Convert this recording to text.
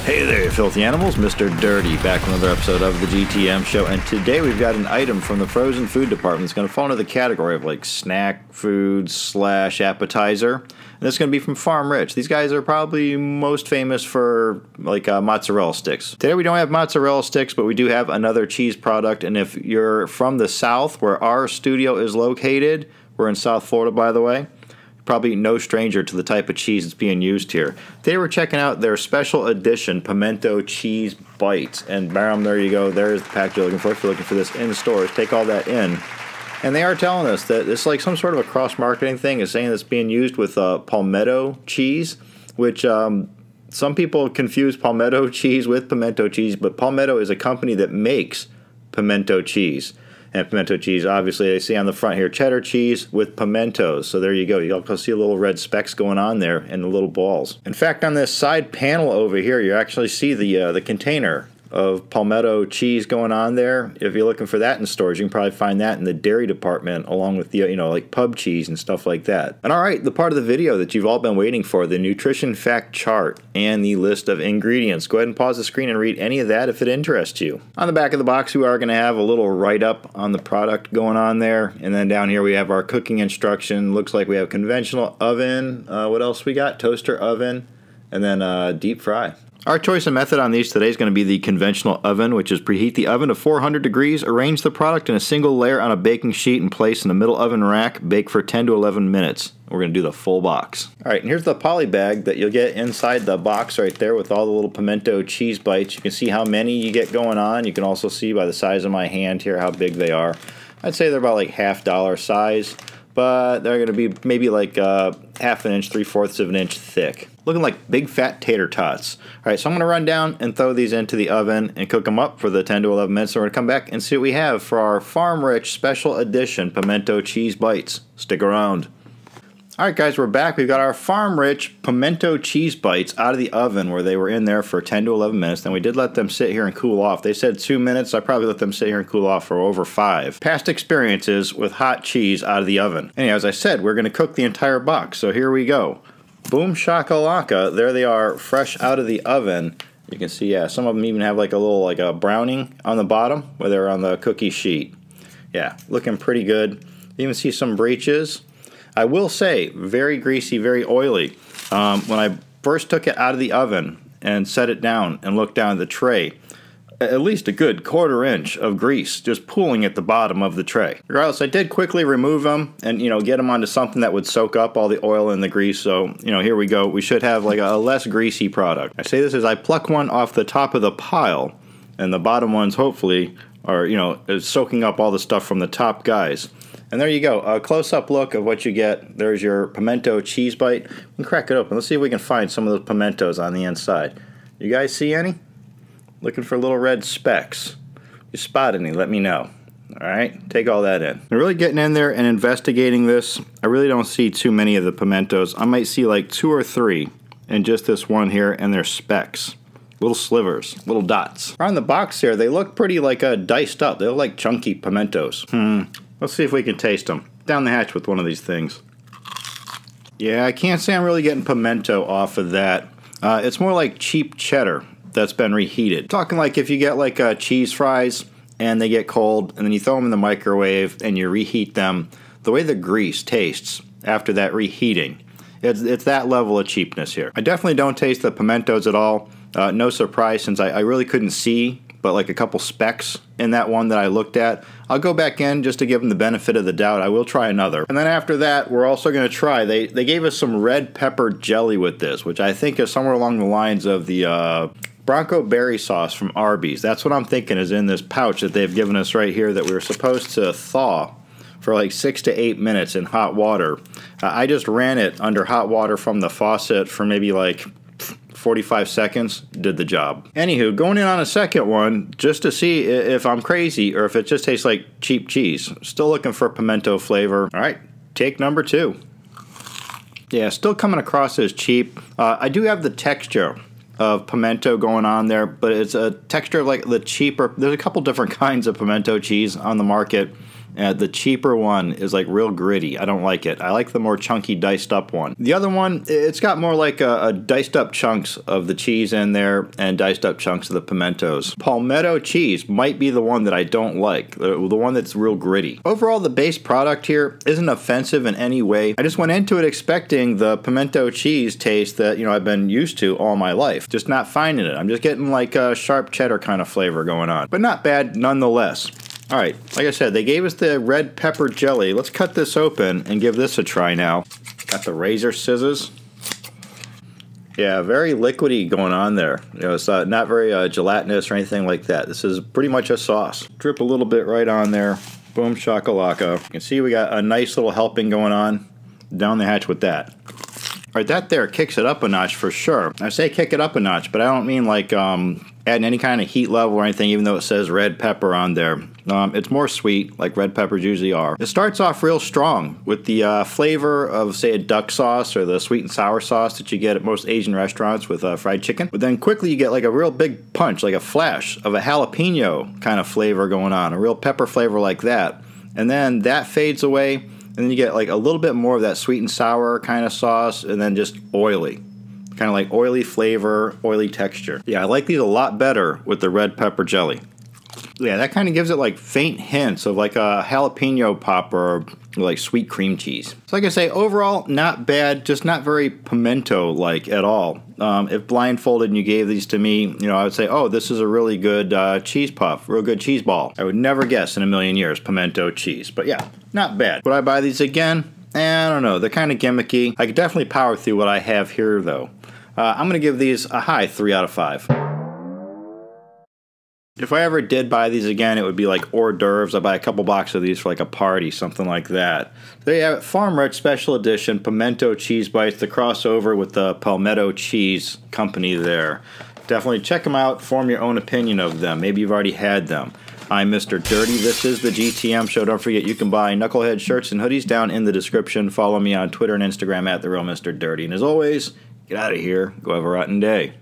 Hey there, you filthy animals. Mr. Dirty back with another episode of the GTM show, and today we've got an item from the frozen food department that's going to fall into the category of like snack food slash appetizer, and this is going to be from Farm Rich. These guys are probably most famous for like mozzarella sticks. Today we don't have mozzarella sticks, but we do have another cheese product, and if you're from the South where our studio is located, we're in South Florida by the way, probably no stranger to the type of cheese that's being used here. Today we're checking out their special edition Pimento cheese bites, and bam, there you go. There's the package you're looking for. If you're looking for this in stores, take all that in. And they are telling us that it's like some sort of a cross-marketing thing. It's saying it's being used with Palmetto cheese, which some people confuse Palmetto cheese with pimento cheese, but Palmetto is a company that makes pimento cheese. And pimento cheese, obviously, I see on the front here, cheddar cheese with pimentos. So there you go. You'll see a little red specks going on there and the little balls. In fact, on this side panel over here, you actually see the container of palmetto cheese going on there. If you're looking for that in stores, you can probably find that in the dairy department along with the, like pub cheese and stuff like that. And all right, the part of the video that you've all been waiting for, the nutrition fact chart and the list of ingredients. Go ahead and pause the screen and read any of that if it interests you. On the back of the box, we are going to have a little write-up on the product going on there. And then down here we have our cooking instruction. Looks like we have conventional oven. What else we got? Toaster oven. And then deep fry. Our choice and method on these today is going to be the conventional oven, which is preheat the oven to 400 degrees, arrange the product in a single layer on a baking sheet and place in the middle oven rack, bake for 10 to 11 minutes. We're going to do the full box. Alright, and here's the poly bag that you'll get inside the box right there with all the little pimento cheese bites. You can see how many you get going on. You can also see by the size of my hand here how big they are. I'd say they're about like $half size, but they're going to be maybe like half an inch, 3/4 of an inch thick. Looking like big fat tater tots. Alright, so I'm going to run down and throw these into the oven and cook them up for the 10 to 11 minutes. So we're going to come back and see what we have for our Farm Rich Special Edition Pimento Cheese Bites. Stick around. Alright guys, we're back. We've got our Farm Rich Pimento Cheese Bites out of the oven where they were in there for 10 to 11 minutes. Then we did let them sit here and cool off. They said 2 minutes. I probably let them sit here and cool off for over 5. Past experiences with hot cheese out of the oven. Anyway, as I said, we're going to cook the entire box. So here we go. Boom shakalaka. There they are, fresh out of the oven. You can see, yeah, some of them even have like a little like a browning on the bottom where they're on the cookie sheet. Yeah, looking pretty good. You even see some breaches. I will say, very greasy, very oily. When I first took it out of the oven and set it down and looked down at the tray, at least a good 1/4 inch of grease just pooling at the bottom of the tray. Regardless, I did quickly remove them and, get them onto something that would soak up all the oil and the grease. So, here we go. We should have like a less greasy product. I say this as I pluck one off the top of the pile, and the bottom ones hopefully are, is soaking up all the stuff from the top guys. And there you go, a close-up look of what you get. There's your pimento cheese bite. We can crack it open. Let's see if we can find some of those pimentos on the inside. You guys see any? Looking for little red specks. If you spot any, let me know. Alright, take all that in. I'm really getting in there and investigating this. I really don't see too many of the pimentos. I might see like 2 or 3 in just this one here, and they're specks. Little slivers, little dots. On the box here, they look pretty like diced up. They look like chunky pimentos. Let's see if we can taste them. Down the hatch with one of these things. Yeah, I can't say I'm really getting pimento off of that. It's more like cheap cheddar that's been reheated. Talking like if you get like cheese fries and they get cold and then you throw them in the microwave and you reheat them, the way the grease tastes after that reheating, it's that level of cheapness here. I definitely don't taste the pimentos at all. No surprise, since I really couldn't see but like a couple specks in that one that I looked at. I'll go back in just to give them the benefit of the doubt. I will try another. And then after that, we're also going to try, they gave us some red pepper jelly with this, which I think is somewhere along the lines of the Bronco berry sauce from Arby's. That's what I'm thinking is in this pouch that they've given us right here that we were supposed to thaw for like 6 to 8 minutes in hot water. I just ran it under hot water from the faucet for maybe like 45 seconds, did the job. Anywho, going in on a second one just to see if I'm crazy or if it just tastes like cheap cheese. Still looking for pimento flavor. All right, take number 2. Yeah, still coming across as cheap. I do have the texture of pimento going on there, but it's a texture like the cheaper. There's a couple different kinds of pimento cheese on the market. The cheaper one is like real gritty. I don't like it. I like the more chunky, diced up one. The other one, it's got more like a diced up chunks of the cheese in there and diced up chunks of the pimentos. Palmetto cheese might be the one that I don't like, the one that's real gritty. Overall, the base product here isn't offensive in any way. I just went into it expecting the pimento cheese taste that, you know, I've been used to all my life. Just not finding it. I'm just getting like a sharp cheddar kind of flavor going on. But not bad nonetheless. Alright, like I said, they gave us the red pepper jelly. Let's cut this open and give this a try now. Got the razor scissors. Yeah, very liquidy going on there. You know, it's not very gelatinous or anything like that. This is pretty much a sauce. Drip a little bit right on there. Boom shakalaka. You can see we got a nice little helping going on down the hatch with that. Alright, that there kicks it up a notch for sure. I say kick it up a notch, but I don't mean like adding any kind of heat level or anything, even though it says red pepper on there. It's more sweet, like red peppers usually are. It starts off real strong with the flavor of, say, a duck sauce or the sweet and sour sauce that you get at most Asian restaurants with fried chicken. But then quickly you get like a real big punch, like a flash of a jalapeno kind of flavor going on, a real pepper flavor like that. And then that fades away, and then you get like a little bit more of that sweet and sour kind of sauce, and then just oily. Kind of like oily flavor, oily texture. Yeah, I like these a lot better with the red pepper jelly. Yeah, that kind of gives it like faint hints of like a jalapeno pop or like sweet cream cheese. So like I say, overall, not bad, just not very pimento-like at all. If blindfolded and you gave these to me, you know, I would say, oh, this is a really good cheese puff, real good cheese ball. I would never guess in a million years pimento cheese. But yeah, not bad. Would I buy these again? I don't know. They're kind of gimmicky. I could definitely power through what I have here, though. I'm going to give these a high 3 out of 5. If I ever did buy these again, it would be like hors d'oeuvres. I'd buy a couple boxes of these for like a party, something like that. There you have it, Farm Rich Special Edition Pimento Cheese Bites, the crossover with the Palmetto Cheese Company there. Definitely check them out, form your own opinion of them. Maybe you've already had them. I'm Mr. Dirty. This is the GTM Show. Don't forget, you can buy Knucklehead shirts and hoodies down in the description. Follow me on Twitter and Instagram at TheRealMrDirty. And as always, get out of here. Go have a rotten day.